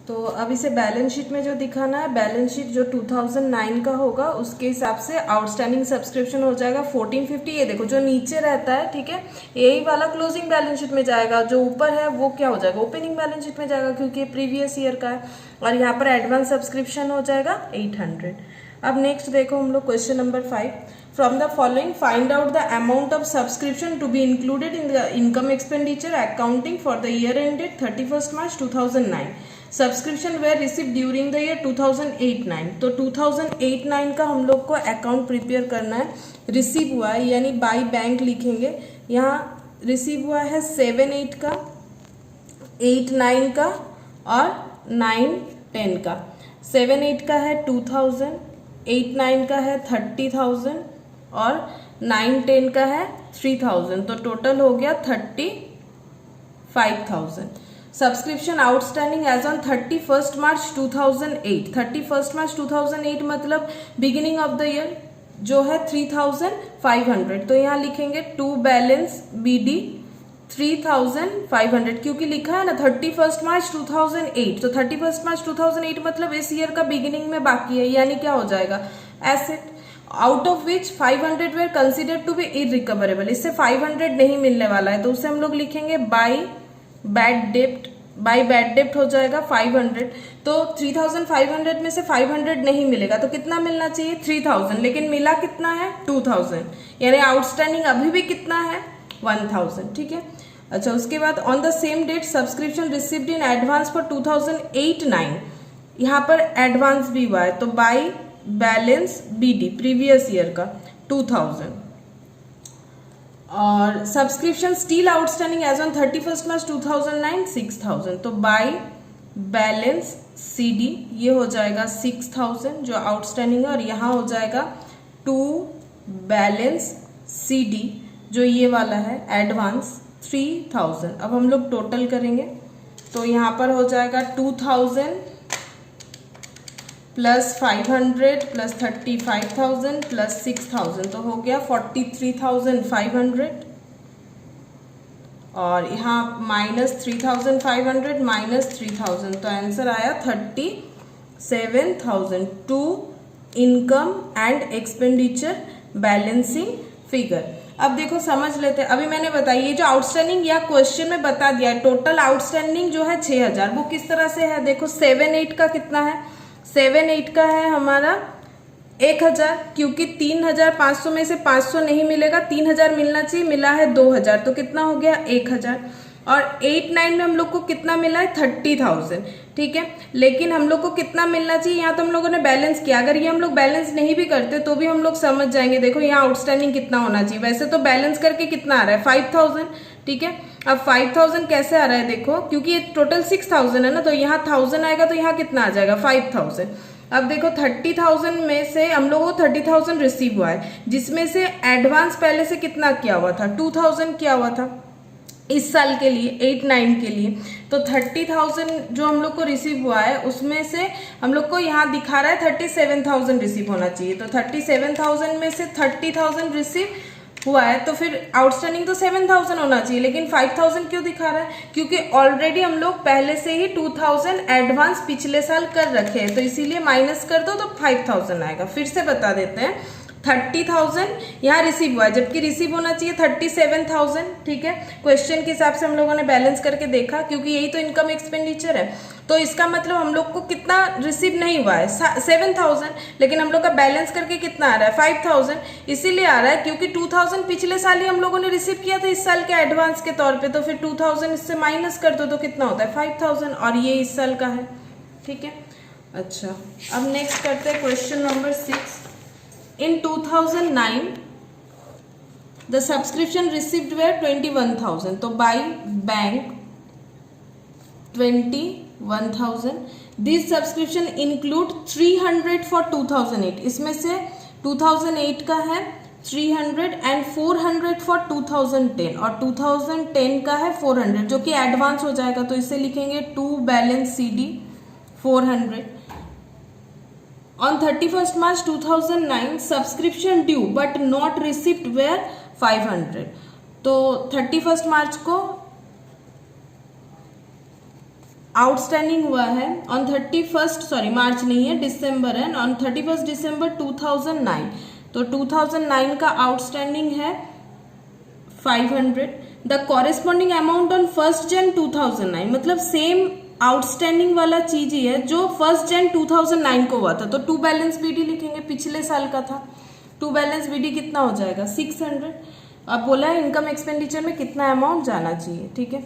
तो अब इसे बैलेंस शीट में जो दिखाना है, बैलेंस शीट जो 2009 का होगा उसके हिसाब से आउटस्टैंडिंग सब्सक्रिप्शन हो जाएगा 1450। ये देखो जो नीचे रहता है, ठीक है, यही वाला क्लोजिंग बैलेंस शीट में जाएगा, जो ऊपर है वो क्या हो जाएगा, ओपनिंग बैलेंस शीट में जाएगा, क्योंकि प्रीवियस ईयर का है। और यहाँ पर एडवांस सब्सक्रिप्शन हो जाएगा 800। अब नेक्स्ट देखो हम लोग question number 5। From the following, find out the amount of subscription to be included in the income expenditure accounting for the year ended 31st March 2009. Subscription were received during the year 2008-9. तो 2008-9 का हम लोग को account prepare करना है। Receive हुआ है यानी बाई बैंक लिखेंगे। यहाँ रिसीव हुआ है 7-8 का, 8-9 का और 9-10 का। 7-8 का है 2000, 8-9 का है 30,000 और 9-10 का है 3000। तो टोटल हो गया 35,000। Subscription outstanding as on 31st March 2008। 31st March 2008 मतलब बिगिनिंग ऑफ द ईयर जो है 3,500। तो यहाँ लिखेंगे टू बैलेंस BD 3,500, क्योंकि लिखा है ना 31st मार्च 2008। तो 31st मार्च 2008 मतलब इस ईयर का बिगिनिंग में बाकी है, यानी क्या हो जाएगा, asset, out of which 500 were considered to be irrecoverable. इससे 500 नहीं मिलने वाला है, तो उसे हम लोग लिखेंगे by bad dept. By bad डेप्ट हो जाएगा 500। तो 3,500 में से 500 नहीं मिलेगा, तो कितना मिलना चाहिए, 3,000, लेकिन मिला कितना है, 2,000, यानी आउटस्टैंडिंग अभी भी कितना है, 1,000। ठीक है, अच्छा उसके बाद on the same date subscription received in advance for 2008-9। यहाँ पर एडवांस भी हुआ है, तो by balance BD previous year का 2,000। और subscription still outstanding as on 31st March 2009 6,000। तो बाई बैलेंस CD ये हो जाएगा 6,000 जो आउटस्टैंडिंग है, और यहाँ हो जाएगा टू बैलेंस CD जो ये वाला है एडवांस 3,000। अब हम लोग टोटल करेंगे, तो यहाँ पर हो जाएगा 2,000 प्लस 500 प्लस 35,000 प्लस 6,000, तो हो गया 43,500। और यहाँ माइनस 3,500 माइनस 3,000, तो आंसर आया 37,000 to income and expenditure balancing figure. अब देखो समझ लेते हैं, अभी मैंने बताया ये जो आउटस्टैंडिंग या क्वेश्चन में बता दिया है, टोटल आउटस्टैंडिंग जो है 6,000, वो किस तरह से है, देखो 7-8 का कितना है, 7-8 का है हमारा 1,000, क्योंकि 3,500 में से 500 नहीं मिलेगा, 3,000 मिलना चाहिए, मिला है 2,000, तो कितना हो गया 1,000। और 8-9 में हम लोग को कितना मिला है 30,000। ठीक है, लेकिन हम लोग को कितना मिलना चाहिए, यहाँ तो हम लोगों ने बैलेंस किया, अगर ये हम लोग बैलेंस नहीं भी करते तो भी हम लोग समझ जाएंगे। देखो यहाँ आउटस्टैंडिंग कितना होना चाहिए, वैसे तो बैलेंस करके कितना आ रहा है 5,000। ठीक है, अब 5,000 कैसे आ रहा है, देखो क्योंकि ये टोटल 6,000 है ना, तो यहाँ 1,000 आएगा, तो यहाँ कितना आ जाएगा 5,000। अब देखो 30,000 में से हम लोगों को 30,000 रिसीव हुआ है, जिसमें से एडवांस पहले से कितना किया हुआ था, 2,000 किया हुआ था इस साल के लिए 8-9 के लिए। तो 30,000 जो हम लोग को रिसीव हुआ है उसमें से हम लोग को यहाँ दिखा रहा है 37,000 रिसीव होना चाहिए। तो 37,000 में से 30,000 रिसीव हुआ है, तो फिर आउटस्टैंडिंग तो 7,000 होना चाहिए, लेकिन 5,000 क्यों दिखा रहा है, क्योंकि ऑलरेडी हम लोग पहले से ही 2,000 एडवांस पिछले साल कर रखे हैं, तो इसीलिए माइनस कर दो तो 5,000 आएगा। फिर से बता देते हैं, 30,000 यहाँ रिसीव हुआ है, जबकि रिसीव होना चाहिए 37,000। ठीक है, क्वेश्चन के हिसाब से हम लोगों ने बैलेंस करके देखा, क्योंकि यही तो इनकम एक्सपेंडिचर है, तो इसका मतलब हम लोग को कितना रिसीव नहीं हुआ है 7,000, लेकिन हम लोग का बैलेंस करके कितना आ रहा है 5,000। इसीलिए आ रहा है क्योंकि 2,000 पिछले साल ही हम लोगों ने रिसीव किया था इस साल के एडवांस के तौर पे, तो फिर 2,000 इससे माइनस कर दो तो कितना होता है 5,000, और ये इस साल का है। ठीक है, अच्छा अब नेक्स्ट करते हैं question number 6। In 2009, the subscription received were 21,000. तो by bank 21,000. This subscription include 300 for 2008. इसमें से 2008 का है 300 and 400 for 2010, और 2010 का है 400 जो कि एडवांस हो जाएगा, तो इसे लिखेंगे to balance CD 400। On 31st March 2009, subscription due but not received were 500. तो 31st मार्च को आउटस्टैंडिंग हुआ है ऑन 31st, सॉरी मार्च नहीं है, दिसंबर है, ऑन 31st दिसंबर 2009। तो 2009 का आउटस्टैंडिंग है 500। The corresponding amount on 1 Jan 2009, मतलब सेम आउटस्टैंडिंग वाला चीज ही है जो 1 Jan 2009 को हुआ था। तो टू बैलेंस बीडी लिखेंगे, पिछले साल का था। टू बैलेंस बीडी कितना हो जाएगा 600। अब बोला है इनकम एक्सपेंडिचर में कितना अमाउंट जाना चाहिए, ठीक है।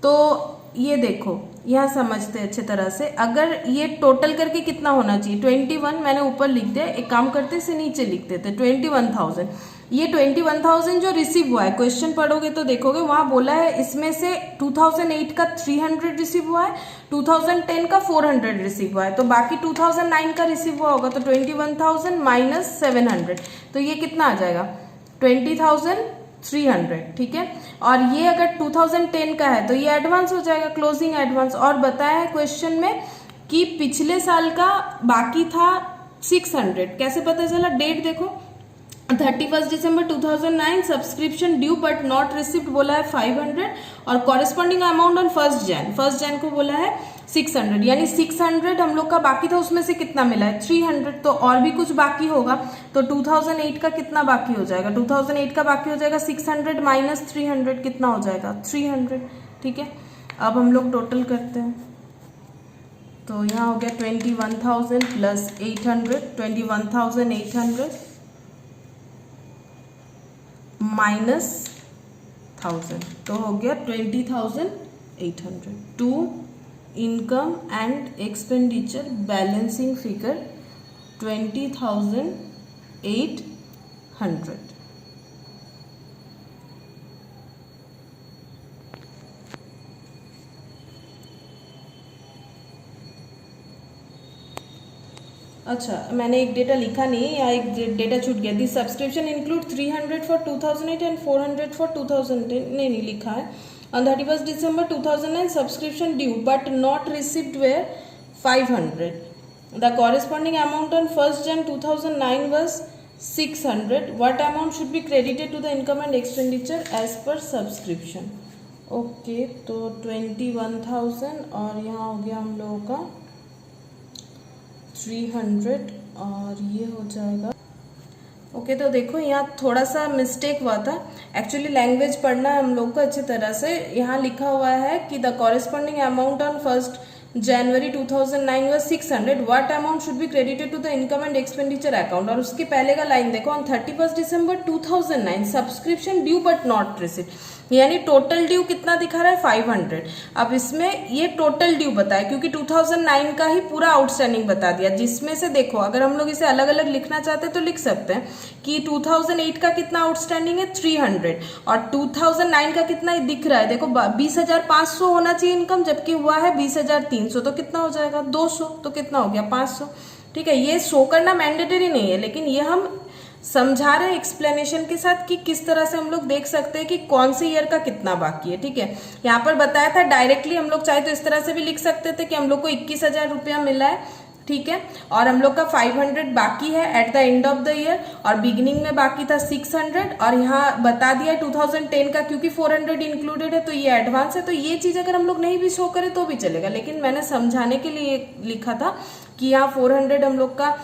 तो ये देखो यहाँ समझते हैं अच्छे तरह से, अगर ये टोटल करके कितना होना चाहिए 21, मैंने ऊपर लिख दिया, एक काम करते इसे नीचे लिख देते 21,000। ये 21,000 जो रिसीव हुआ है, क्वेश्चन पढ़ोगे तो देखोगे वहां बोला है इसमें से 2008 का 300 रिसीव हुआ है, 2010 का 400 रिसीव हुआ है, तो बाकी 2009 का रिसीव हुआ होगा। तो 21,000 माइनस 700, तो ये कितना आ जाएगा 20,300, ठीक है। और ये अगर 2010 का है तो ये एडवांस हो जाएगा, क्लोजिंग एडवांस। और बताया है क्वेश्चन में कि पिछले साल का बाकी था 600, कैसे पता चला, डेट देखो 31 दिसंबर 2009, subscription due but not received बोला है 500, और कॉरेस्पॉन्डिंग अमाउंट ऑन 1 जैन को बोला है 600, यानी 600 हम लोग का बाकी था, उसमें से कितना मिला है 300, तो और भी कुछ बाकी होगा। तो 2008 का कितना बाकी हो जाएगा, 2008 का बाकी हो जाएगा 600 माइनस 300, कितना हो जाएगा 300, ठीक है। अब हम लोग टोटल करते हैं, तो यहाँ हो गया 21,000 प्लस 800, 21,800 माइनस 1000, तो हो गया 20,800। To income and expenditure balancing figure 20,800। अच्छा, मैंने एक डेटा लिखा नहीं है, या एक डेटा छूट गया। The subscription include 300 for 2008 and 400 for 2010, नहीं लिखा है। On 31 December 2009 subscription due but not received were 500। The corresponding amount on 1 Jan 2009 was 600. What amount should be credited to the income and expenditure as per subscription? Okay, तो 21,000 और यहाँ हो गया हम लोगों का 300 और ये हो जाएगा। ओके, तो देखो यहाँ थोड़ा सा मिस्टेक हुआ था, एक्चुअली लैंग्वेज पढ़ना है हम लोग को अच्छी तरह से। यहाँ लिखा हुआ है कि the corresponding amount on 1 January 2009 was 600. What amount should be credited to the income and expenditure account? और उसके पहले का लाइन देखो, on 31 December 2009 subscription due but not receive, यानी टोटल ड्यू कितना दिखा रहा है 500। अब इसमें ये टोटल ड्यू बताया क्योंकि 2009 का ही पूरा आउटस्टैंडिंग बता दिया, जिसमें से देखो अगर हम लोग इसे अलग अलग लिखना चाहते हैं तो लिख सकते हैं कि 2008 का कितना आउटस्टैंडिंग है 300, और 2009 का कितना दिख रहा है देखो 20,500 होना चाहिए इनकम, जबकि हुआ है 20,300, तो कितना हो जाएगा 200, तो कितना हो गया 500, ठीक है। ये शो करना मैंडेटरी नहीं है, लेकिन ये हम समझा रहे एक्सप्लेनेशन के साथ कि किस तरह से हम लोग देख सकते हैं कि कौन से ईयर का कितना बाकी है, ठीक है। यहाँ पर बताया था डायरेक्टली हम लोग चाहे तो इस तरह से भी लिख सकते थे कि हम लोग को 21,000 रुपया मिला है, ठीक है, और हम लोग का 500 बाकी है at the end of the year, और बिगिनिंग में बाकी था 600, और यहाँ बता दिया 2010 का क्योंकि 400 इंक्लूडेड है तो ये एडवांस है। तो ये चीज अगर हम लोग नहीं भी शो करें तो भी चलेगा, लेकिन मैंने समझाने के लिए लिखा था कि यहाँ 400 हम लोग का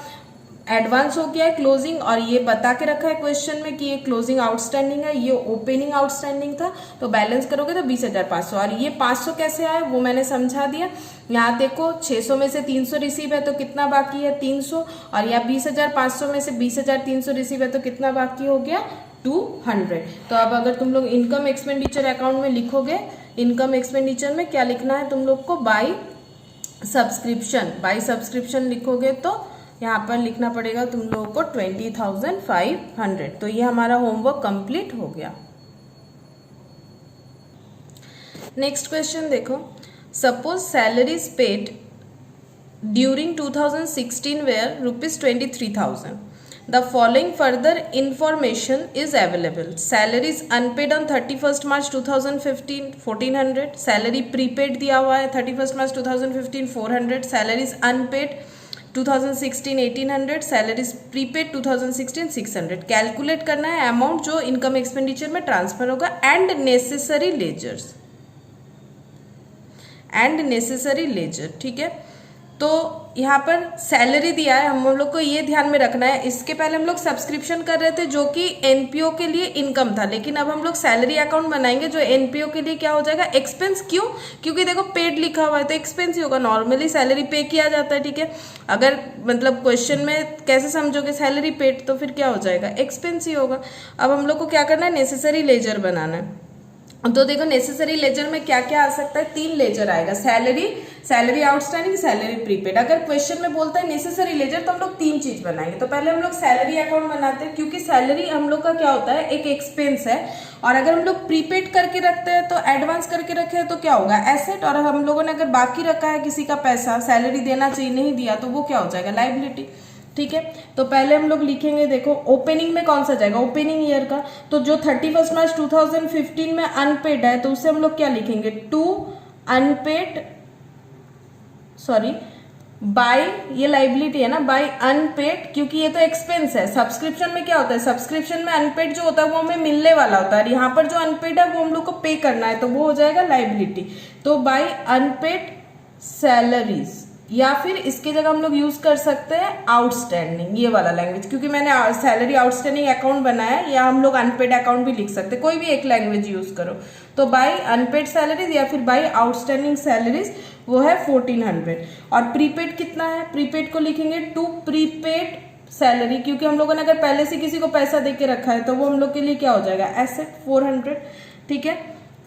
एडवांस हो गया है क्लोजिंग, और ये बता के रखा है क्वेश्चन में कि ये क्लोजिंग आउटस्टैंडिंग है, ये ओपनिंग आउटस्टैंडिंग था, तो बैलेंस करोगे तो 20,500, और ये 500 कैसे आया वो मैंने समझा दिया। यहाँ देखो 600 में से 300 रिसीव है तो कितना बाकी है 300, और यहाँ 20,500 में से 20,300 रिसीव है तो कितना बाकी हो गया 200। तो अब अगर तुम लोग इनकम एक्सपेंडिचर अकाउंट में लिखोगे, इनकम एक्सपेंडिचर में क्या लिखना है तुम लोग को, बाय सब्सक्रिप्शन लिखोगे तो यहाँ पर लिखना पड़ेगा तुम लोगों को 20,500। तो ये हमारा होमवर्क कंप्लीट हो गया। नेक्स्ट क्वेश्चन देखो, suppose salaries paid during 2016 were ₹23,000. The following further information is available. Salaries unpaid on 31st March 2015 1,400. Salary prepaid दिया हुआ है 31st March 2015 400. Salaries unpaid 2016 1800. Salaries prepaid 2016 600. Calculate करना है अमाउंट जो इनकम एक्सपेंडिचर में ट्रांसफर होगा and necessary ledgers. And necessary ledger. ठीक है, तो यहाँ पर सैलरी दिया है, हम लोग को ये ध्यान में रखना है। इसके पहले हम लोग सब्सक्रिप्शन कर रहे थे जो कि एनपीओ के लिए इनकम था, लेकिन अब हम लोग सैलरी अकाउंट बनाएंगे जो एनपीओ के लिए क्या हो जाएगा, एक्सपेंस। क्यों? क्योंकि देखो पेड लिखा हुआ है तो एक्सपेंस ही होगा, नॉर्मली सैलरी पे किया जाता है। ठीक है, अगर मतलब क्वेश्चन में कैसे समझोगे सैलरी पेड, तो फिर क्या हो जाएगा, एक्सपेंस ही होगा। अब हम लोग को क्या करना है, नेसेसरी लेजर बनाना है। तो देखो नेसेसरी लेजर में क्या क्या आ सकता है, 3 लेजर आएगा, salary, salary outstanding, salary prepaid. अगर क्वेश्चन में बोलता है नेसेसरी लेजर तो हम लोग 3 चीज बनाएंगे। तो पहले हम लोग सैलरी अकाउंट बनाते हैं, क्योंकि सैलरी हम लोग का क्या होता है, एक एक्सपेंस है। और अगर हम लोग प्रीपेड करके रखते हैं तो एडवांस करके रखे हैं तो क्या होगा, एसेट। और हम लोगों ने अगर बाकी रखा है किसी का पैसा, सैलरी देना चाहिए नहीं दिया, तो वो क्या हो जाएगा, लायबिलिटी। ठीक है, तो पहले हम लोग लिखेंगे, देखो ओपनिंग में कौन सा जाएगा, ओपनिंग ईयर का। तो जो 31 मार्च 2015 में अनपेड है तो उससे हम लोग क्या लिखेंगे, टू अनपेड, सॉरी बाय, ये लाइबिलिटी है ना, बाय अनपेड, क्योंकि ये तो एक्सपेंस है। सब्सक्रिप्शन में क्या होता है, सब्सक्रिप्शन में अनपेड जो होता है वो हमें मिलने वाला होता है, यहाँ पर जो अनपेड है वो हम लोग को पे करना है, तो वो हो जाएगा लाइबिलिटी। तो बाय अनपेड सैलरीज, या फिर इसके जगह हम लोग यूज कर सकते हैं आउटस्टैंडिंग, ये वाला लैंग्वेज, क्योंकि मैंने सैलरी आउटस्टैंडिंग अकाउंट बनाया है, या हम लोग अनपेड अकाउंट भी लिख सकते हैं, कोई भी एक लैंग्वेज यूज करो। तो बाय अनपेड सैलरीज या फिर बाय आउटस्टैंडिंग सैलरीज, वो है 1400। और प्रीपेड कितना है, प्रीपेड को लिखेंगे टू प्रीपेड सैलरी, क्योंकि हम लोगों ने अगर पहले से किसी को पैसा दे के रखा है तो वो हम लोग के लिए क्या हो जाएगा, एसेट 400। ठीक है,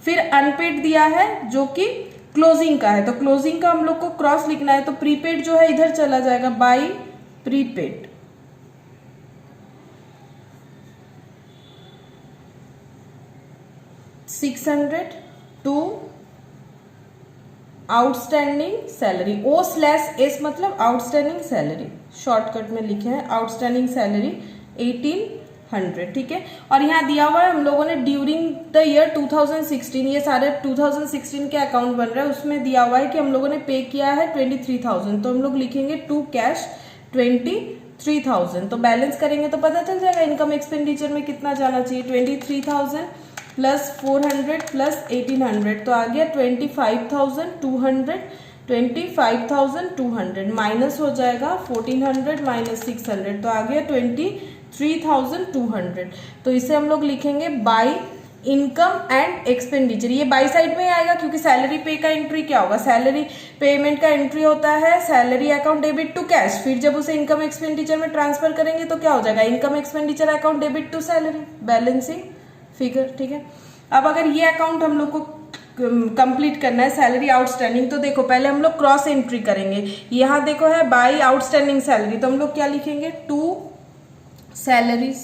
फिर अनपेड दिया है जो कि क्लोजिंग का है, तो क्लोजिंग का हम लोग को क्रॉस लिखना है, तो प्रीपेड जो है इधर चला जाएगा, by prepaid. $600 to outstanding salary, O/S मतलब आउटस्टैंडिंग सैलरी, शॉर्टकट में लिखे हैं आउटस्टैंडिंग सैलरी 1800। ठीक है, और यहाँ दिया हुआ है हम लोगों ने ड्यूरिंग द ईयर 2016, ये सारे 2016 के अकाउंट बन रहे हैं, उसमें दिया हुआ है कि हम लोगों ने पे किया है 23,000, तो हम लोग लिखेंगे टू कैश 23,000। तो बैलेंस करेंगे तो पता चल जाएगा इनकम एक्सपेंडिचर में कितना जाना चाहिए, 23,000 प्लस 400 प्लस 1800, तो आ गया 25,200, 25,200 माइनस हो जाएगा 1400 माइनस 600, तो आ गया 23,200। तो इसे हम लोग लिखेंगे बाय इनकम एंड एक्सपेंडिचर। ये बाई साइड में आएगा क्योंकि सैलरी पे का एंट्री क्या होगा, सैलरी पेमेंट का एंट्री होता है salary account debit to cash, फिर जब उसे इनकम एक्सपेंडिचर में ट्रांसफर करेंगे तो क्या हो जाएगा, income expenditure account debit to salary, balancing figure. ठीक है, अब अगर ये अकाउंट हम लोग को कंप्लीट करना है सैलरी आउटस्टैंडिंग, तो देखो पहले हम लोग क्रॉस एंट्री करेंगे। यहाँ देखो है बाय आउटस्टैंडिंग सैलरी, तो हम लोग क्या लिखेंगे, टू सैलरीज,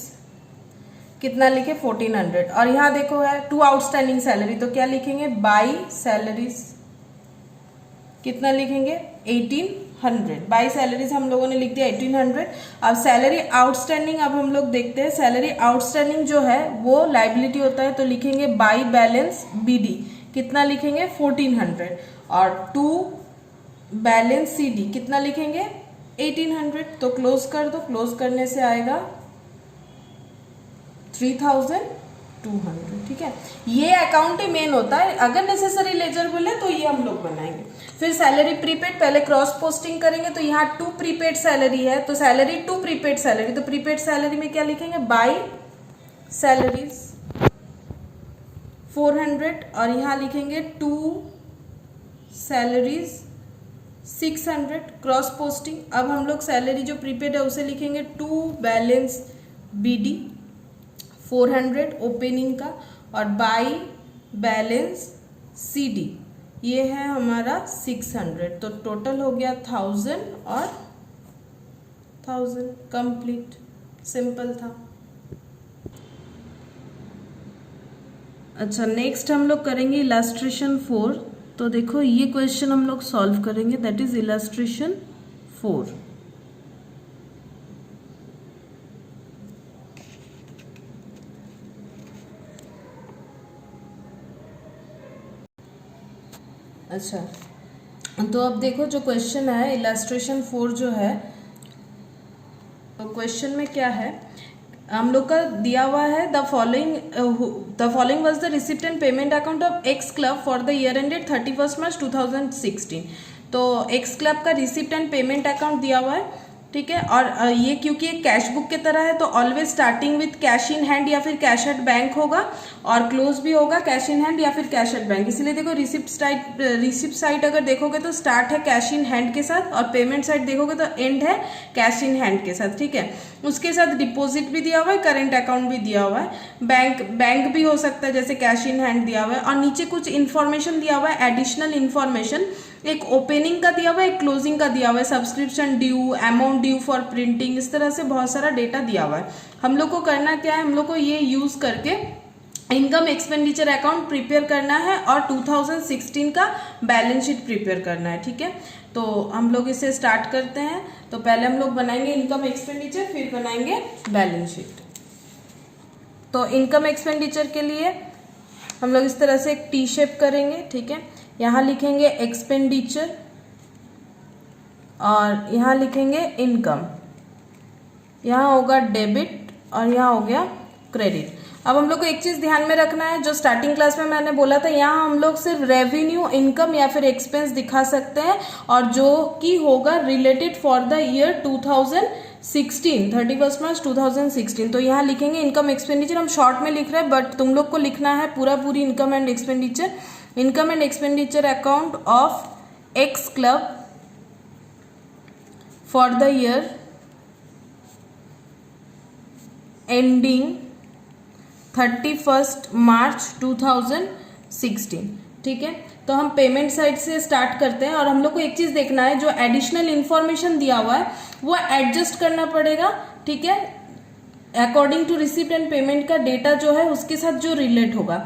कितना लिखे 1400, और यहाँ देखो है टू आउटस्टैंडिंग सैलरी, तो क्या लिखेंगे, बाय सैलरीज, कितना लिखेंगे 1800, बाय सैलरीज हम लोगों ने लिख दिया 1800। अब सैलरी आउटस्टैंडिंग, अब हम लोग देखते हैं सैलरी आउटस्टैंडिंग जो है वो लाइबिलिटी होता है, तो लिखेंगे बाय बैलेंस बीडी, कितना लिखेंगे 1400, और टू बैलेंस सीडी कितना लिखेंगे 1800। तो क्लोज कर दो, क्लोज करने से आएगा 3,200। ठीक है, ये अकाउंट ही मेन होता है, अगर नेसेसरी लेजर बोले तो ये हम लोग बनाएंगे। फिर सैलरी प्रीपेड, पहले क्रॉस पोस्टिंग करेंगे, तो यहाँ टू प्रीपेड सैलरी है, तो सैलरी टू प्रीपेड सैलरी, तो प्रीपेड सैलरी में क्या लिखेंगे, बाय सैलरीज 400, और यहाँ लिखेंगे टू सैलरीज 600, क्रॉस पोस्टिंग। अब हम लोग सैलरी जो प्रीपेड है उसे लिखेंगे टू बैलेंस बीडी 400 ओपनिंग का, और बाय बैलेंस सीडी ये है हमारा 600, तो टोटल हो गया 1000 और 1000, कंप्लीट, सिंपल था। अच्छा, नेक्स्ट हम लोग करेंगे इलस्ट्रेशन 4। तो देखो ये क्वेश्चन हम लोग सॉल्व करेंगे, दैट इज इलस्ट्रेशन 4। अच्छा, तो अब देखो जो क्वेश्चन है इलस्ट्रेशन 4 जो है, तो क्वेश्चन में क्या है, हम लोग का दिया हुआ है the following was the receipt and payment account of x club for the year ended 31 March 2016। तो एक्स क्लब का रिसिप्ट एंड पेमेंट अकाउंट दिया हुआ है, ठीक है। और ये क्योंकि एक कैश बुक की तरह है तो always starting with cash in hand या फिर कैश एट बैंक होगा और क्लोज भी होगा कैश इन हैंड या फिर कैश एट बैंक। इसलिए देखो रिसिप्ट साइड अगर देखोगे तो स्टार्ट है कैश इन हैंड के साथ और पेमेंट साइड देखोगे तो एंड है कैश इन हैंड के साथ, ठीक है। उसके साथ डिपॉजिट भी दिया हुआ है, करेंट अकाउंट भी दिया हुआ है, बैंक भी हो सकता है जैसे कैश इन हैंड दिया हुआ है। और नीचे कुछ इन्फॉर्मेशन दिया हुआ है, एडिशनल इन्फॉर्मेशन, एक ओपनिंग का दिया हुआ है, एक क्लोजिंग का दिया हुआ है, subscription due, amount due for printing, इस तरह से बहुत सारा डेटा दिया हुआ है। हम लोग को करना क्या है, हम लोग को ये यूज करके इनकम एक्सपेंडिचर अकाउंट प्रिपेयर करना है और 2016 का बैलेंस शीट प्रिपेयर करना है, ठीक है। तो हम लोग इसे स्टार्ट करते हैं। तो पहले हम लोग बनाएंगे इनकम एक्सपेंडिचर, फिर बनाएंगे बैलेंस शीट। तो इनकम एक्सपेंडिचर के लिए हम लोग इस तरह से एक टी शेप करेंगे, ठीक है। यहाँ लिखेंगे एक्सपेंडिचर और यहाँ लिखेंगे इनकम, यहाँ होगा डेबिट और यहाँ हो गया क्रेडिट। अब हम लोग को एक चीज ध्यान में रखना है, जो स्टार्टिंग क्लास में मैंने बोला था, यहाँ हम लोग सिर्फ रेवेन्यू, इनकम या फिर एक्सपेंस दिखा सकते हैं और जो कि होगा related for the year 2016, 31 March 2016। तो यहाँ लिखेंगे इनकम एक्सपेंडिचर, हम शॉर्ट में लिख रहे हैं बट तुम लोग को लिखना है पूरी income and expenditure. Income and expenditure account of x club for the year ending 31 March 2016, ठीक है। तो हम पेमेंट साइड से स्टार्ट करते हैं और हम लोग को एक चीज देखना है, जो एडिशनल इंफॉर्मेशन दिया हुआ है वो एडजस्ट करना पड़ेगा, ठीक है, according to receipt and payment का डेटा जो है उसके साथ जो रिलेट होगा।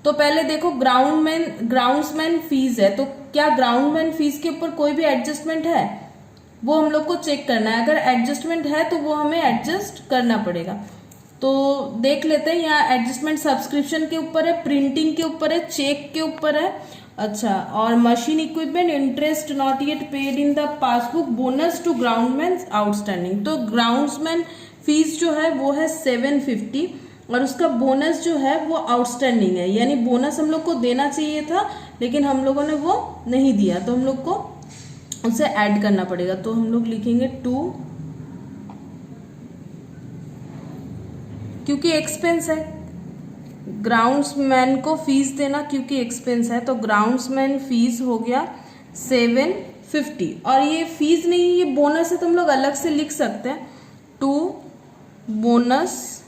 तो पहले देखो ग्राउंड्समैन फीस है, तो क्या ग्राउंडमैन फीस के ऊपर कोई भी एडजस्टमेंट है, वो हम लोग को चेक करना है। अगर एडजस्टमेंट है तो वो हमें एडजस्ट करना पड़ेगा। तो देख लेते हैं, यहाँ एडजस्टमेंट सब्सक्रिप्शन के ऊपर है, प्रिंटिंग के ऊपर है, चेक के ऊपर है, अच्छा, और machine equipment, interest not yet paid in the passbook, bonus to groundman outstanding. तो ग्राउंड्समैन फीस जो है वो है 750 और उसका बोनस जो है वो आउटस्टैंडिंग है, यानी बोनस हम लोग को देना चाहिए था लेकिन हम लोगों ने वो नहीं दिया, तो हम लोग को उसे ऐड करना पड़ेगा। तो हम लोग लिखेंगे 2, क्योंकि एक्सपेंस है, ग्राउंड्समैन को फीस देना क्योंकि एक्सपेंस है, तो ग्राउंड्समैन फीस हो गया 750। और ये फीस नहीं, ये बोनस है, तो हम लोग अलग से लिख सकते हैं 2 बोनस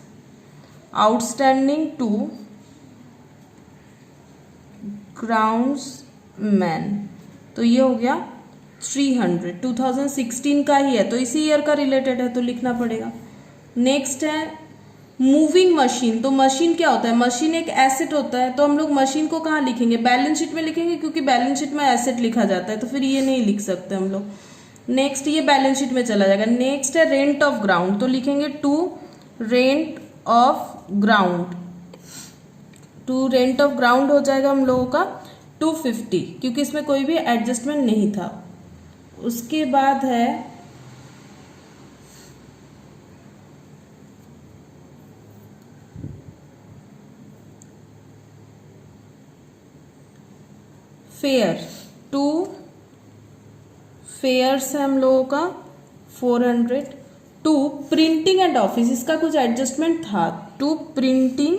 आउटस्टैंडिंग टू ग्राउंड्समैन, तो ये हो गया 300, 2016 का ही है तो इसी ईयर का रिलेटेड है तो लिखना पड़ेगा। नेक्स्ट है मूविंग मशीन। तो मशीन क्या होता है, मशीन एक एसेट होता है, तो हम लोग मशीन को कहाँ लिखेंगे, बैलेंस शीट में लिखेंगे, क्योंकि बैलेंस शीट में एसेट लिखा जाता है तो फिर ये नहीं लिख सकते हम लोग। नेक्स्ट ये बैलेंस शीट में चला जाएगा। नेक्स्ट है रेंट ऑफ ग्राउंड, तो लिखेंगे 2 rent of ground, 2 rent of ground हो जाएगा हम लोगों का 250, क्योंकि इसमें कोई भी एडजस्टमेंट नहीं था। उसके बाद है फेयर, 2 फेयर्स है हम लोगों का 400। 2 प्रिंटिंग एंड ऑफिस, इसका कुछ एडजस्टमेंट था, 2 printing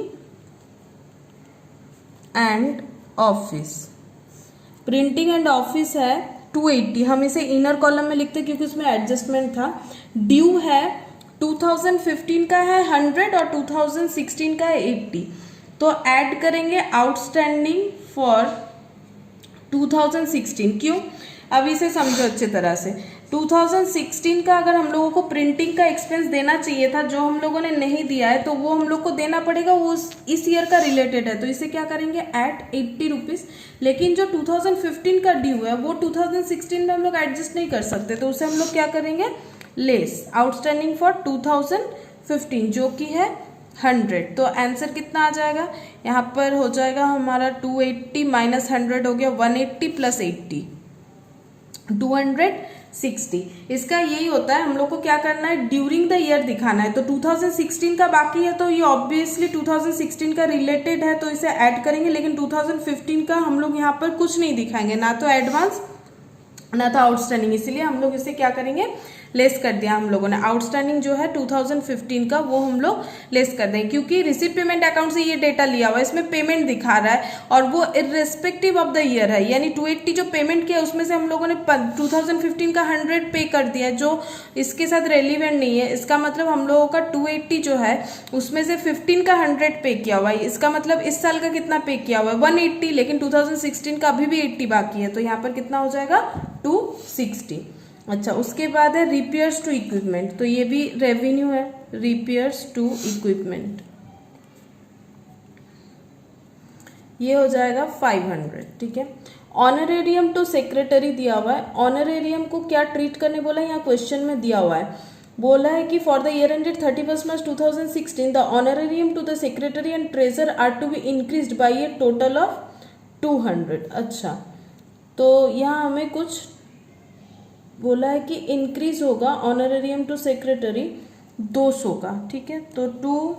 and office, printing and office है 280, हम इसे इनर कॉलम में लिखते हैं क्योंकि उसमें एडजस्टमेंट था। ड्यू है 2015 का है 100 और 2016 का है 80, तो ऐड करेंगे आउटस्टैंडिंग फॉर 2016। क्यों, अब इसे समझो अच्छे तरह से। 2016 का अगर हम लोगों को प्रिंटिंग का एक्सपेंस देना चाहिए था, जो हम लोगों ने नहीं दिया है, तो वो हम लोग को देना पड़ेगा, वो इस ईयर का रिलेटेड है, तो इसे क्या करेंगे एट 80 रुपीज। लेकिन जो 2015 का ड्यू है वो 2016 में हम लोग एडजस्ट नहीं कर सकते, तो उसे हम लोग क्या करेंगे लेस आउटस्टैंडिंग फॉर 2015 जो कि है 100। तो आंसर कितना आ जाएगा, यहाँ पर हो जाएगा हमारा 280 माइनस 100 हो गया 180 प्लस 80, 60। इसका यही होता है, हम लोग को क्या करना है, ड्यूरिंग द ईयर दिखाना है। तो 2016 का बाकी है तो ये ऑब्वियसली 2016 का रिलेटेड है तो इसे ऐड करेंगे, लेकिन 2015 का हम लोग यहाँ पर कुछ नहीं दिखाएंगे, ना तो एडवांस ना तो आउटस्टैंडिंग, इसीलिए हम लोग इसे क्या करेंगे, लेस कर दिया हम लोगों ने। आउटस्टैंडिंग जो है 2015 का वो हम लोग लेस कर देंगे, क्योंकि रिसीट पेमेंट अकाउंट से ये डेटा लिया हुआ है, इसमें पेमेंट दिखा रहा है और वो इररेस्पेक्टिव ऑफ द ईयर है, यानी 280 जो पेमेंट किया उसमें से हम लोगों ने 2015 का 100 पे कर दिया है, जो इसके साथ रेलिवेंट नहीं है। इसका मतलब हम लोगों का 280 जो है उसमें से 15 का 100 पे किया हुआ है। इसका मतलब इस साल का कितना पे किया हुआ है, 180, लेकिन 2016 का अभी भी 80 बाकी है, तो यहाँ पर कितना हो जाएगा, 260। अच्छा, उसके बाद है रिपेयर्स टू इक्विपमेंट, तो ये भी रेवेन्यू है, रिपेयर्स टू इक्विपमेंट ये हो जाएगा 500। ठीक है। ऑनरेरियम टू सेक्रेटरी दिया हुआ है। ऑनरेरियम को क्या ट्रीट करने बोला है, यहाँ क्वेश्चन में दिया हुआ है, बोला है कि for the year ended 31 March 2016 the honorarium to the secretary and treasurer are to be increased by a total of 200। अच्छा, तो यहाँ हमें कुछ बोला है कि इंक्रीज होगा ऑनरेरियम टू सेक्रेटरी 200 का। ठीक है, तो टू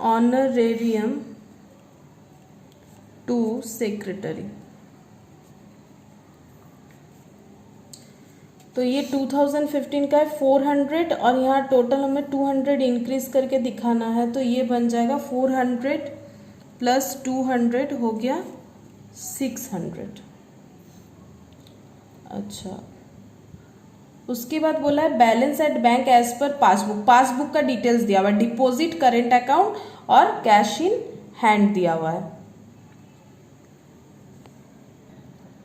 ऑनरेरियम टू सेक्रेटरी, तो ये 2015 का है 400 और यहाँ टोटल हमें 200 इंक्रीज करके दिखाना है, तो ये बन जाएगा 400 प्लस 200 हो गया 600। अच्छा, उसके बाद बोला है balance at bank as per passbook. Passbook का डिटेल्स दिया हुआ है, डिपॉजिट, करेंट अकाउंट और कैश इन हैंड दिया हुआ है।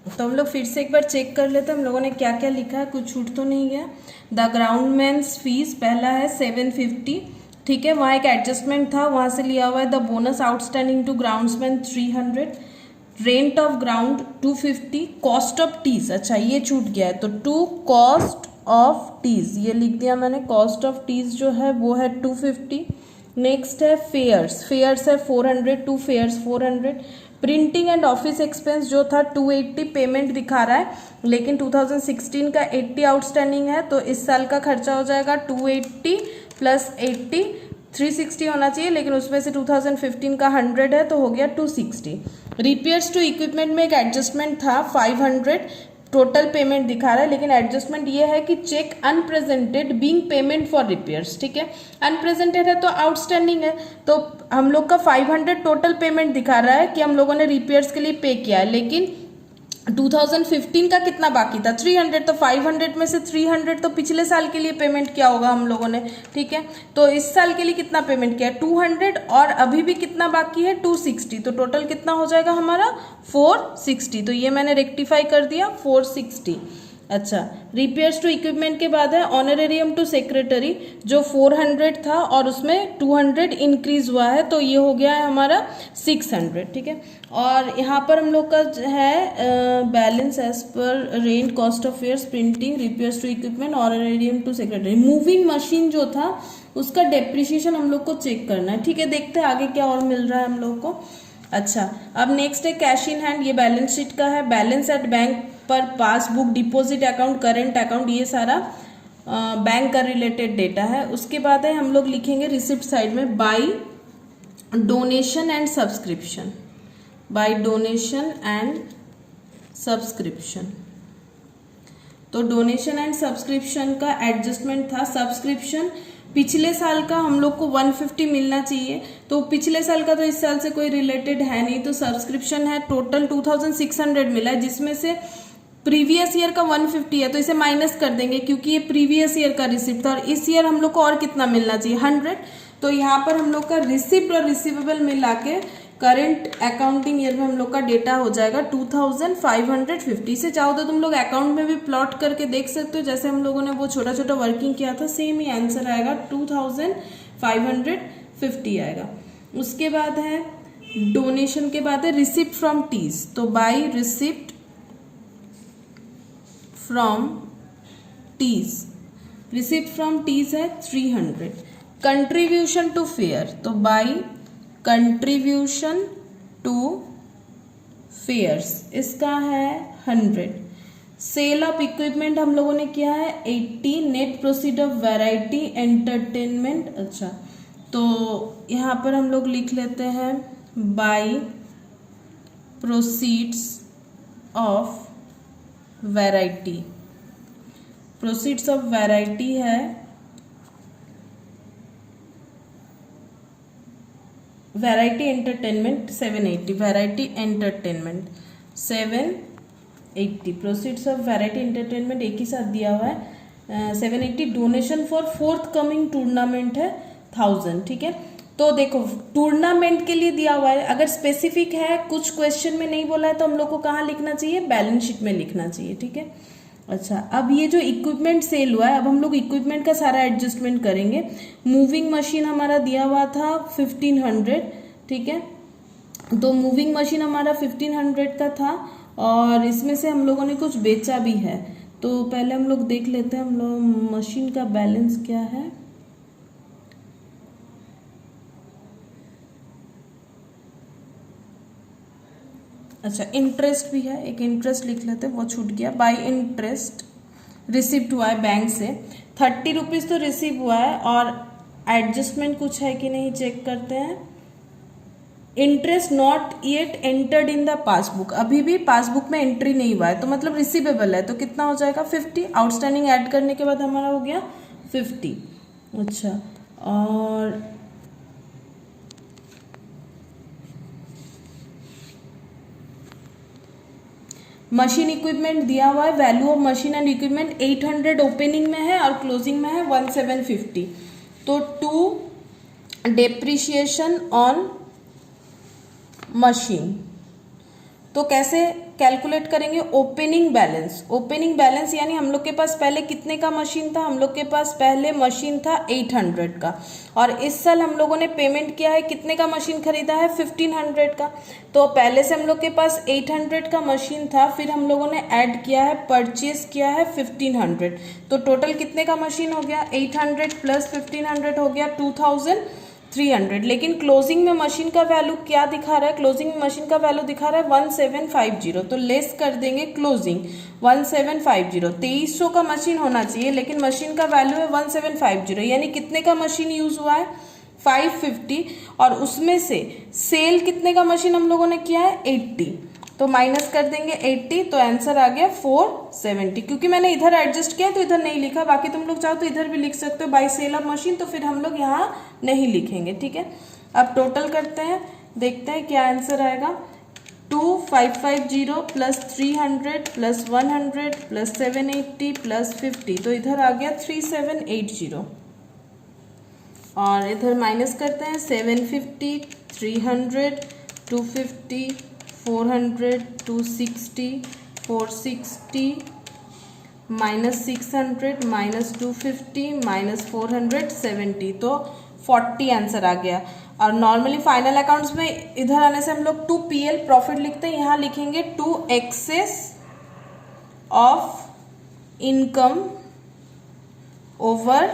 तो हम लोग फिर से एक बार चेक कर लेते हैं हम लोगों ने क्या क्या लिखा है, कुछ छूट तो नहीं गया। द ग्राउंडमैन्स फीस पहला है 750। ठीक है, वहाँ एक एडजस्टमेंट था, वहाँ से लिया हुआ है। The bonus outstanding to groundsman 300, rent of ground 250, cost of teas, अच्छा ये छूट गया है, तो टू कॉस्ट ऑफ टीज ये लिख दिया मैंने। कॉस्ट ऑफ टीज जो है वो है 250। नेक्स्ट है फेयर्स, फेयर्स है 400, to fairs 400। Printing and office expense जो था 280 पेमेंट दिखा रहा है, लेकिन 2016 का 80 आउटस्टैंडिंग है, तो इस साल का खर्चा हो जाएगा 280 प्लस 80 360 होना चाहिए, लेकिन उसमें से 2015 का 100 है तो हो गया 260। रिपेयर्स टू इक्विपमेंट में एक एडजस्टमेंट था 500, टोटल पेमेंट दिखा रहा है, लेकिन एडजस्टमेंट ये है कि cheque unpresented being payment for repairs. ठीक है, अनप्रेजेंटेड है तो आउटस्टैंडिंग है, तो हम लोग का 500 टोटल पेमेंट दिखा रहा है कि हम लोगों ने रिपेयर्स के लिए पे किया है, लेकिन 2015 का कितना बाकी था 300, तो 500 में से 300 तो पिछले साल के लिए पेमेंट किया होगा हम लोगों ने। ठीक है, तो इस साल के लिए कितना पेमेंट किया है 200 और अभी भी कितना बाकी है 260, तो टोटल कितना हो जाएगा हमारा 460, तो ये मैंने रेक्टिफाई कर दिया 460। अच्छा, रिपेयर्स टू इक्विपमेंट के बाद है ऑनरेरियम टू सेक्रेटरी जो 400 था और उसमें 200 इंक्रीज हुआ है, तो ये हो गया है हमारा 600। ठीक है, और यहाँ पर हम लोग का है balance as per rent, cost of fairs, printing, repairs to equipment, honorarium to secretary. Moving machine जो था उसका डेप्रिशिएशन हम लोग को चेक करना है। ठीक है, देखते हैं आगे क्या और मिल रहा है हम लोग को। अच्छा, अब नेक्स्ट है कैश इन हैंड, ये बैलेंस शीट का है। बैलेंस एट बैंक पर passbook, deposit account, current account, ये सारा बैंक का रिलेटेड डेटा है। उसके बाद है हम लोग लिखेंगे रिसिप्ट साइड में by donation and subscription, by donation and subscription. तो डोनेशन एंड सब्सक्रिप्शन का एडजस्टमेंट था, सब्सक्रिप्शन पिछले साल का हम लोग को 150 मिलना चाहिए, तो पिछले साल का तो इस साल से कोई रिलेटेड है नहीं, तो सब्सक्रिप्शन है टोटल 2600 मिला है, जिसमें से प्रीवियस ईयर का 150 है, तो इसे माइनस कर देंगे क्योंकि ये प्रीवियस ईयर का रिसिप्ट था, और इस ईयर हम लोग को और कितना मिलना चाहिए 100, तो यहाँ पर हम लोग का रिसिप्ट और रिसीवेबल मिला के करंट अकाउंटिंग ईयर में हम लोग का डेटा हो जाएगा 2550। से चाहो तो तुम लोग अकाउंट में भी प्लॉट करके देख सकते हो, जैसे हम लोगों ने वो छोटा छोटा वर्किंग किया था, सेम ही आंसर आएगा 2550 आएगा। उसके बाद है डोनेशन के बाद है रिसिप्ट फ्रॉम टीज, तो by receipt from teas, receipt from teas है 300। कंट्रीब्यूशन टू फेयर, तो बाय कंट्रीब्यूशन टू फेयर्स, इसका है 100। सेल ऑफ इक्विपमेंट हम लोगों ने किया है 80, net proceed of variety entertainment. अच्छा, तो यहाँ पर हम लोग लिख लेते हैं by proceeds of variety. Proceeds of variety है variety entertainment 780, variety entertainment 780, proceeds of variety entertainment एक ही साथ दिया हुआ है 780। Donation for forthcoming tournament है 1000, ठीक है। तो देखो टूर्नामेंट के लिए दिया हुआ है, अगर स्पेसिफिक है कुछ क्वेश्चन में नहीं बोला है तो हम लोग को कहाँ लिखना चाहिए, बैलेंस शीट में लिखना चाहिए, ठीक है। अच्छा, अब ये जो इक्विपमेंट सेल हुआ है, अब हम लोग इक्विपमेंट का सारा एडजस्टमेंट करेंगे। मूविंग मशीन हमारा दिया हुआ था 1500, ठीक है। तो मूविंग मशीन हमारा 1500 का था और इसमें से हम लोगों ने कुछ बेचा भी है। तो पहले हम लोग देख लेते हैं हम लोग मशीन का बैलेंस क्या है। अच्छा, इंटरेस्ट भी है, एक इंटरेस्ट लिख लेते हैं, वो छूट गया। बाय इंटरेस्ट रिसीव्ड हुआ है बैंक से 30 रुपीज़ तो रिसीव हुआ है, और एडजस्टमेंट कुछ है कि नहीं चेक करते हैं। Interest not yet entered in the passbook, अभी भी पासबुक में एंट्री नहीं हुआ है, तो मतलब रिसीवेबल है, तो कितना हो जाएगा 50। आउटस्टैंडिंग ऐड करने के बाद हमारा हो गया 50। अच्छा, और मशीन इक्विपमेंट दिया हुआ है, value of machine and equipment 800 opening में है और क्लोजिंग में है 1750। तो 2 डेप्रिसिएशन ऑन मशीन, तो कैसे कैलकुलेट करेंगे, ओपनिंग बैलेंस। ओपनिंग बैलेंस यानी हम लोग के पास पहले कितने का मशीन था, हम लोग के पास पहले मशीन था 800 का, और इस साल हम लोगों ने पेमेंट किया है कितने का मशीन खरीदा है 1500 का। तो पहले से हम लोग के पास 800 का मशीन था, फिर हम लोगों ने ऐड किया है, परचेज किया है 1500, तो टोटल कितने का मशीन हो गया 800 प्लस 1500 हो गया 2300। लेकिन क्लोजिंग में मशीन का वैल्यू क्या दिखा रहा है, क्लोजिंग में मशीन का वैल्यू दिखा रहा है 1750, तो लेस कर देंगे क्लोजिंग 1750। 2300 का मशीन होना चाहिए, लेकिन मशीन का वैल्यू है 1750, यानी कितने का मशीन यूज हुआ है 550, और उसमें से सेल कितने का मशीन हम लोगों ने किया है 80, तो माइनस कर देंगे 80, तो आंसर आ गया 470। क्योंकि मैंने इधर एडजस्ट किया तो इधर नहीं लिखा, बाकी तुम लोग चाहो तो इधर भी लिख सकते हो बाय सेल ऑफ मशीन, तो फिर हम लोग यहाँ नहीं लिखेंगे, ठीक है। अब टोटल करते हैं, देखते हैं क्या आंसर आएगा। 2550 प्लस 300 प्लस 100 प्लस 780 प्लस 50, तो इधर आ गया 3780, और इधर माइनस करते हैं 750, 300, 250, 400, 260, 460, माइनस 600, माइनस 250, माइनस 470, तो 40 आंसर आ गया। और नॉर्मली फाइनल अकाउंट्स में इधर आने से हम लोग 2 PL प्रॉफिट लिखते हैं, यहाँ लिखेंगे 2 excess of income over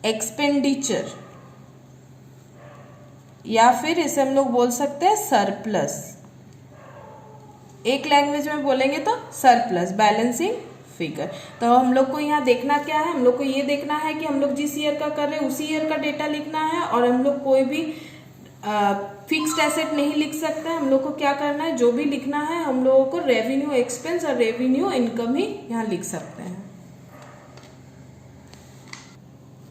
expenditure, या फिर इसे हम लोग बोल सकते हैं सरप्लस। एक लैंग्वेज में बोलेंगे तो सरप्लस, बैलेंसिंग फिगर। तो हम लोग को यहाँ देखना क्या है, हम लोग को ये देखना है कि हम लोग जिस ईयर का कर रहे हैं उसी ईयर का डेटा लिखना है, और हम लोग कोई भी फिक्स्ड एसेट नहीं लिख सकते हैं। हम लोग को क्या करना है, जो भी लिखना है हम लोगों को रेवेन्यू एक्सपेंस और रेवेन्यू इनकम ही यहाँ लिख सकते हैं।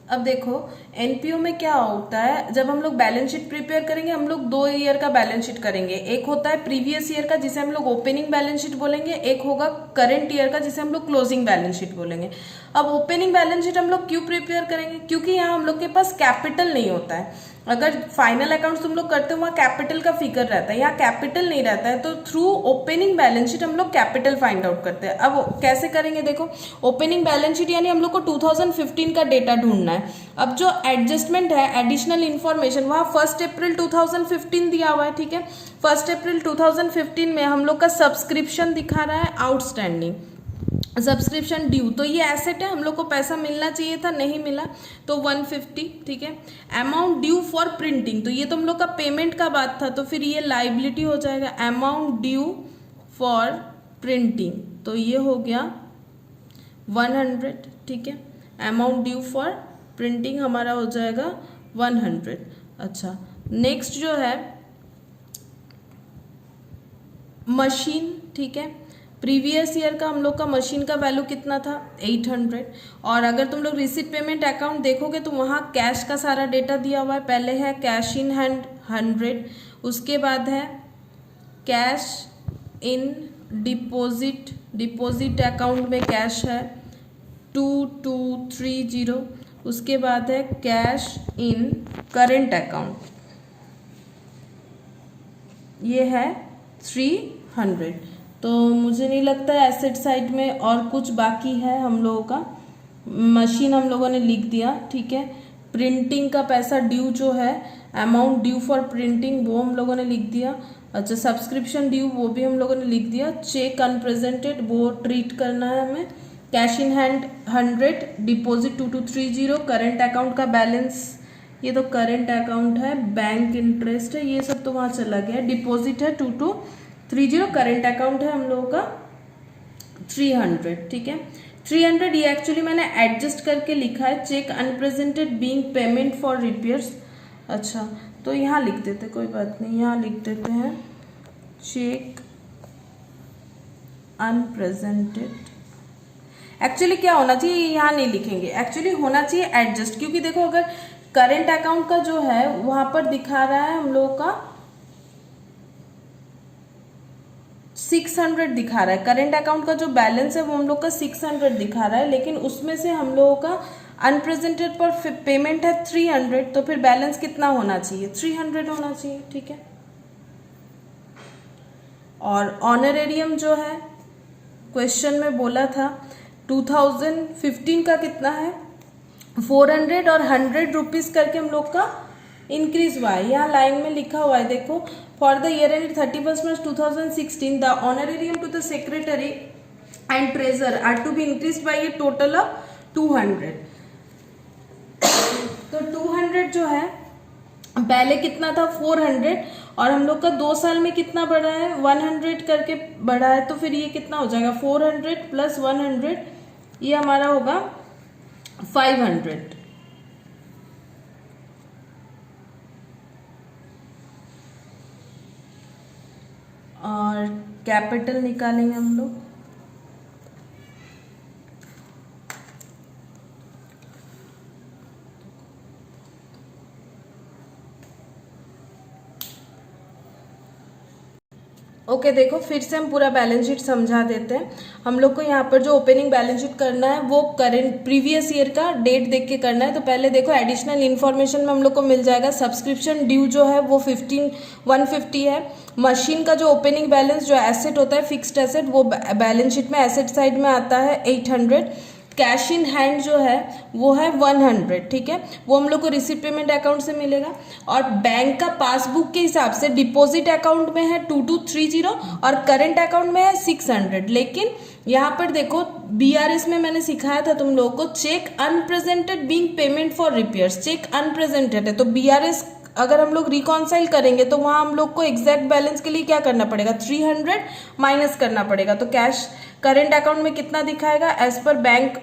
अब देखो एनपीओ में क्या होता है, जब हम लोग बैलेंस शीट प्रिपेयर करेंगे हम लोग 2 ईयर का बैलेंस शीट करेंगे। एक होता है प्रीवियस ईयर का जिसे हम लोग ओपनिंग बैलेंस शीट बोलेंगे, एक होगा करंट ईयर का जिसे हम लोग क्लोजिंग बैलेंस शीट बोलेंगे। अब ओपनिंग बैलेंस शीट हम लोग क्यों प्रिपेयर करेंगे, क्योंकि यहाँ हम लोग के पास कैपिटल नहीं होता है। अगर फाइनल अकाउंट्स तुम लोग करते हो वहाँ कैपिटल का फिगर रहता है, यहाँ कैपिटल नहीं रहता है, तो थ्रू ओपनिंग बैलेंस शीट हम लोग कैपिटल फाइंड आउट करते हैं। अब कैसे करेंगे, देखो ओपनिंग बैलेंस शीट यानी हम लोग को 2015 का डेटा ढूंढना है। अब जो एडजस्टमेंट है, एडिशनल इन्फॉर्मेशन, वहाँ 1 अप्रैल 2015 दिया हुआ है, ठीक है। 1 अप्रैल 2015 में हम लोग का सब्सक्रिप्शन दिखा रहा है आउटस्टैंडिंग, सब्सक्रिप्शन ड्यू, तो ये एसेट है, हम लोग को पैसा मिलना चाहिए था, नहीं मिला, तो 150, ठीक है। अमाउंट ड्यू फॉर प्रिंटिंग, तो ये तो हम लोग का पेमेंट का बात था, तो फिर ये लाइबिलिटी हो जाएगा। अमाउंट ड्यू फॉर प्रिंटिंग, तो ये हो गया 100, ठीक है। अमाउंट ड्यू फॉर प्रिंटिंग हमारा हो जाएगा 100। अच्छा, नेक्स्ट जो है मशीन, ठीक है। प्रीवियस ईयर का हम लोग का मशीन का वैल्यू कितना था 800, और अगर तुम लोग रिसिप्ट पेमेंट अकाउंट देखोगे तो वहाँ कैश का सारा डेटा दिया हुआ है। पहले है कैश इन हैंड 100, उसके बाद है कैश इन डिपॉजिट अकाउंट में कैश है 2230, उसके बाद है कैश इन करेंट अकाउंट, ये है 300। तो मुझे नहीं लगता है एसेट साइड में और कुछ बाकी है हम लोगों का। मशीन हम लोगों ने लिख दिया, ठीक है। प्रिंटिंग का पैसा ड्यू जो है, अमाउंट ड्यू फॉर प्रिंटिंग, वो हम लोगों ने लिख दिया। अच्छा, सब्सक्रिप्शन ड्यू वो भी हम लोगों ने लिख दिया। चेक अनप्रेजेंटेड वो ट्रीट करना है हमें। Cash in hand 100, deposit 2230, current account का बैलेंस, ये तो करेंट अकाउंट है, बैंक इंटरेस्ट है, ये सब तो वहाँ चला गया। डिपॉजिट है 2230, करेंट अकाउंट है हम लोगों का 300, ठीक है। 300 ये एक्चुअली मैंने एडजस्ट करके लिखा है, cheque unpresented being payment for repairs. अच्छा, तो यहाँ लिख देते, कोई बात नहीं, यहाँ लिख देते हैं चेक अनप्रेजेंटेड। एक्चुअली क्या होना चाहिए, यहाँ नहीं लिखेंगे, एक्चुअली होना चाहिए एडजस्ट, क्योंकि देखो अगर करेंट अकाउंट का जो है वहां पर दिखा रहा है हम लोगों का 600 दिखा रहा है, करेंट अकाउंट का जो बैलेंस है वो हम लोग का 600 दिखा रहा है, लेकिन उसमें से हम लोगों का अनप्रेजेंटेड पर पेमेंट है 300, तो फिर बैलेंस कितना होना चाहिए, 300 होना चाहिए, ठीक है। और ऑनरेरियम जो है क्वेश्चन में बोला था 2015 का कितना है 400 और 100 रुपीज करके हम लोग का इंक्रीज हुआ है। यहाँ लाइन में लिखा हुआ है, देखो, for the year end 31 March 2016 the honorarium to the secretary and treasurer are to be increase by a total of 200। तो 200 जो है पहले कितना था 400, और हम लोग का 2 साल में कितना बढ़ा है 100 करके बढ़ा है, तो फिर ये कितना हो जाएगा 400 प्लस 100, ये हमारा होगा 500। और कैपिटल निकालेंगे हम लोग, ओके। देखो फिर से हम पूरा बैलेंस शीट समझा देते हैं। हम लोग को यहाँ पर जो ओपनिंग बैलेंस शीट करना है वो करेंट प्रीवियस ईयर का डेट देख के करना है। तो पहले देखो एडिशनल इन्फॉर्मेशन में हम लोग को मिल जाएगा सब्सक्रिप्शन ड्यू जो है वो 150 है। मशीन का जो ओपनिंग बैलेंस जो एसेट होता है फिक्स्ड एसेट, वो बैलेंस शीट में एसेट साइड में आता है 800। कैश इन हैंड जो है वो है 100, ठीक है, वो हम लोग को रिसिप्ट पेमेंट अकाउंट से मिलेगा। और बैंक का पासबुक के हिसाब से डिपॉजिट अकाउंट में है 2230 और करेंट अकाउंट में है 600। लेकिन यहाँ पर देखो बीआरएस में मैंने सिखाया था तुम लोगों को cheque unpresented being payment for repairs, cheque unpresented है, तो बीआरएस अगर हम लोग रिकॉन्साइल करेंगे तो वहां हम लोग को एग्जैक्ट बैलेंस के लिए क्या करना पड़ेगा 300 माइनस करना पड़ेगा। तो कैश करेंट अकाउंट में कितना दिखाएगा एज पर बैंक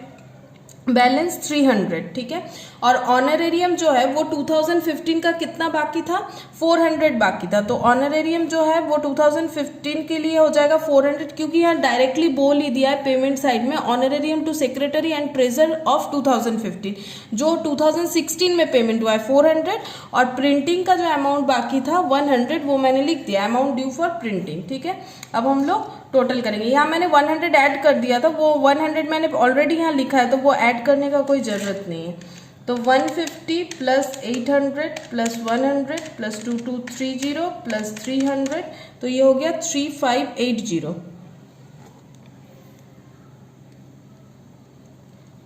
बैलेंस 300, ठीक है। और ऑनरेरियम जो है वो 2015 का कितना बाकी था 400 बाकी था, तो ऑनरेरियम जो है वो 2015 के लिए हो जाएगा 400, क्योंकि यहाँ डायरेक्टली बोल ही दिया है पेमेंट साइड में honorarium to secretary and treasurer of 2015, जो 2016 में पेमेंट हुआ है 400, और प्रिंटिंग का जो अमाउंट बाकी था 100 वो मैंने लिख दिया अमाउंट ड्यू फॉर प्रिंटिंग, ठीक है। अब हम लोग टोटल करेंगे, यहाँ मैंने 100 ऐड कर दिया था, वो 100 मैंने ऑलरेडी यहाँ लिखा है तो वो ऐड करने का कोई ज़रूरत नहीं है। तो 150 प्लस 800 प्लस 100 प्लस 2230 प्लस 300, तो ये हो गया 3580,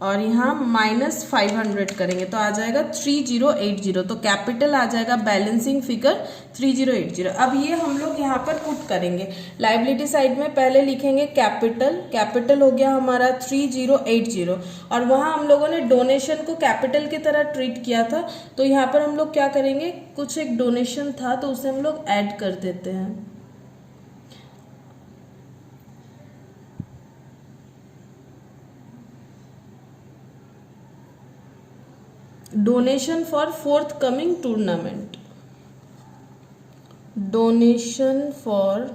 और यहाँ माइनस 500 करेंगे तो आ जाएगा 3080, तो कैपिटल आ जाएगा बैलेंसिंग फिगर 3080। अब ये हम लोग यहाँ पर पुट करेंगे लाइबिलिटी साइड में, पहले लिखेंगे कैपिटल हो गया हमारा 3080, और वहाँ हम लोगों ने डोनेशन को कैपिटल की तरह ट्रीट किया था, तो यहाँ पर हम लोग क्या करेंगे कुछ एक डोनेशन था तो उसे हम लोग ऐड कर देते हैं। Donation for forthcoming tournament, donation for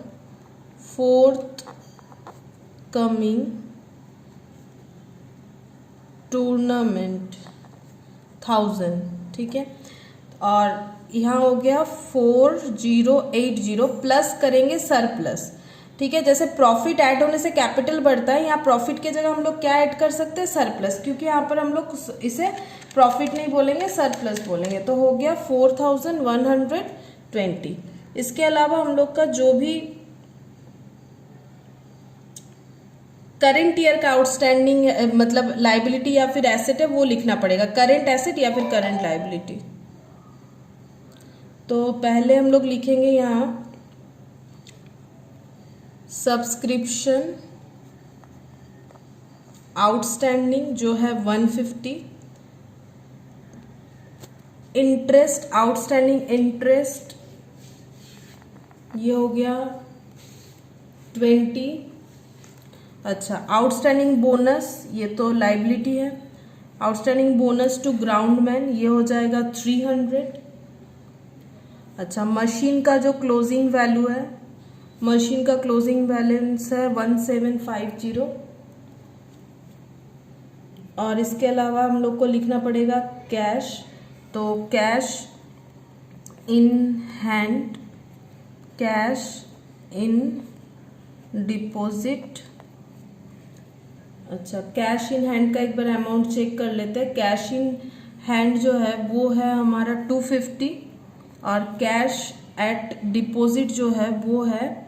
forthcoming tournament 1000, ठीक है। और यहाँ हो गया 4080 प्लस करेंगे सरप्लस, ठीक है। जैसे प्रॉफिट ऐड होने से कैपिटल बढ़ता है, यहाँ प्रॉफिट के जगह हम लोग क्या ऐड कर सकते हैं, सरप्लस, क्योंकि यहाँ पर हम लोग इसे प्रॉफिट नहीं बोलेंगे सरप्लस बोलेंगे। तो हो गया 4120। इसके अलावा हम लोग का जो भी करंट ईयर का आउटस्टैंडिंग मतलब लाइबिलिटी या फिर एसेट है वो लिखना पड़ेगा, करंट एसेट या फिर करंट लाइबिलिटी। तो पहले हम लोग लिखेंगे यहाँ सब्सक्रिप्शन आउटस्टैंडिंग जो है 150, इंटरेस्ट आउटस्टैंडिंग इंटरेस्ट ये हो गया 20। अच्छा, आउटस्टैंडिंग बोनस ये तो लाइबिलिटी है, आउटस्टैंडिंग बोनस टू ग्राउंडमैन ये हो जाएगा 300। अच्छा, मशीन का जो क्लोजिंग वैल्यू है, मशीन का क्लोजिंग बैलेंस है 1750। और इसके अलावा हम लोग को लिखना पड़ेगा कैश, तो cash in hand, cash in deposit. अच्छा, कैश इन हैंड का एक बार अमाउंट चेक कर लेते हैं। कैश इन हैंड जो है वो है हमारा 250 और कैश एट डिपॉजिट जो है वो है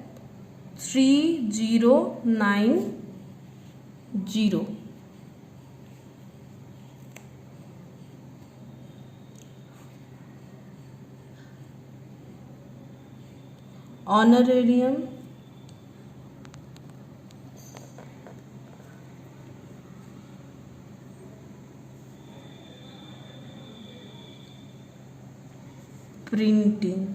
3090। Honorarium printing.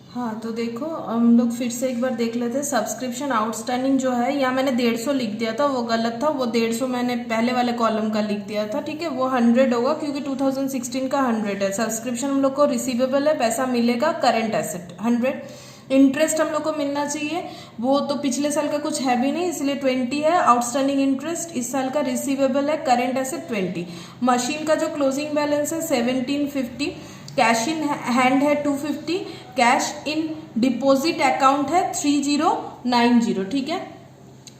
हाँ, तो देखो हम लोग फिर से एक बार देख लेते हैं। सब्सक्रिप्शन आउटस्टैंडिंग जो है, यहाँ मैंने 150 लिख दिया था, वो गलत था। वो 150 मैंने पहले वाले कॉलम का लिख दिया था, ठीक है। वो 100 होगा क्योंकि 2016 का 100 है। सब्सक्रिप्शन हम लोग को रिसीवेबल है, पैसा मिलेगा, करंट एसेट 100। इंटरेस्ट हम लोग को मिलना चाहिए, वो तो पिछले साल का कुछ है भी नहीं इसलिए 20 है आउटस्टैंडिंग इंटरेस्ट। इस साल का रिसीवेबल है, करंट एसेट 20। मशीन का जो क्लोजिंग बैलेंस है 1750, कैश इन हैंड है 250, कैश इन डिपॉजिट अकाउंट है 3090, ठीक है।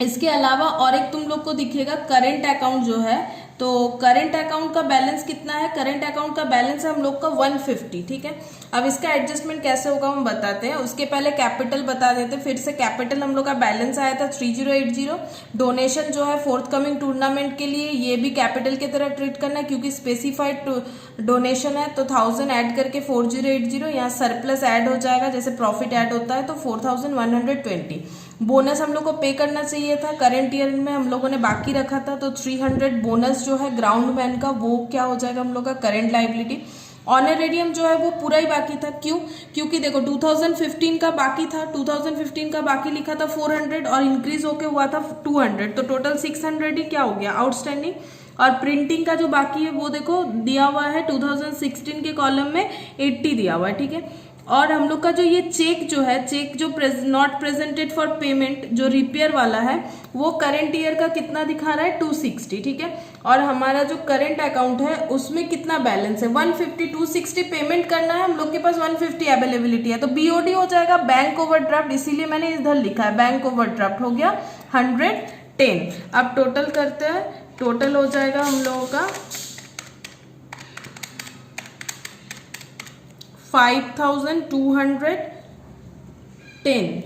इसके अलावा और एक तुम लोग को दिखेगा करंट अकाउंट जो है, तो करंट अकाउंट का बैलेंस कितना है, करंट अकाउंट का बैलेंस है हम लोग का 150, ठीक है। अब इसका एडजस्टमेंट कैसे होगा हम बताते हैं, उसके पहले कैपिटल बता देते हैं। फिर से कैपिटल हम लोग का बैलेंस आया था 3080। डोनेशन जो है फोर्थ कमिंग टूर्नामेंट के लिए, ये भी कैपिटल की तरह ट्रीट करना है क्योंकि स्पेसिफाइड डोनेशन है, तो 1000 ऐड करके 4080। यहाँ सरप्लस ऐड हो जाएगा, जैसे प्रॉफिट ऐड होता है, तो 4120। बोनस हम लोग को पे करना चाहिए था, करंट ईयर में हम लोगों ने बाकी रखा था, तो 300 बोनस जो है ग्राउंड मैन का वो क्या हो जाएगा हम लोग का करंट लाइबिलिटी। ऑनरेरियम जो है वो पूरा ही बाकी था, क्यों, क्योंकि देखो 2015 का बाकी था, 2015 का बाकी लिखा था 400 और इंक्रीज होके हुआ था 200, तो टोटल 600 ही क्या हो गया आउटस्टैंडिंग। और प्रिंटिंग का जो बाकी है वो देखो दिया हुआ है 2016 के कॉलम में 80 दिया हुआ है, ठीक है। और हम लोग का जो ये चेक जो है, चेक जो नॉट प्रेजेंटेड फॉर पेमेंट जो रिपेयर वाला है, वो करंट ईयर का कितना दिखा रहा है 260, ठीक है। और हमारा जो करंट अकाउंट है उसमें कितना बैलेंस है 150, 260 पेमेंट करना है, हम लोग के पास 150 अवेलेबिलिटी है, तो बीओडी हो जाएगा बैंक ओवरड्राफ्ट, इसीलिए मैंने इधर लिखा है बैंक ओवरड्राफ्ट हो गया 110। अब टोटल करते हैं, टोटल हो जाएगा हम लोगों का 5210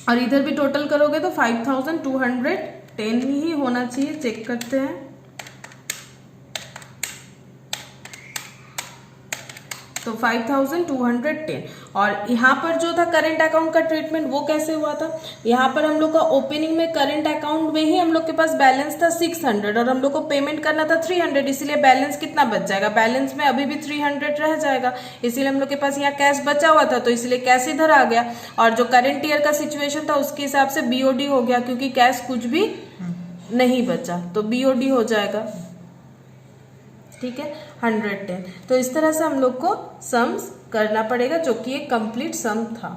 और इधर भी टोटल करोगे तो 5210 ही होना चाहिए। चेक करते हैं, तो तो 5210। और यहाँ पर जो था करंट अकाउंट का ट्रीटमेंट वो कैसे हुआ था, यहाँ पर हम लोग का ओपनिंग में करंट अकाउंट में ही हम लोग के पास बैलेंस था 600 और हम लोग को पेमेंट करना था 300, इसीलिए बैलेंस कितना बच जाएगा, बैलेंस में अभी भी 300 रह जाएगा, इसीलिए हम लोग के पास यहाँ कैश बचा हुआ था तो इसलिए कैश इधर आ गया। और जो करंट ईयर का सिचुएशन था उसके हिसाब से बीओडी हो गया, क्योंकि कैश कुछ भी नहीं बचा तो बीओडी हो जाएगा। ठीक है, 110। तो इस तरह से हम लोग को सम्स करना पड़ेगा, जो कि एक कंप्लीट सम था।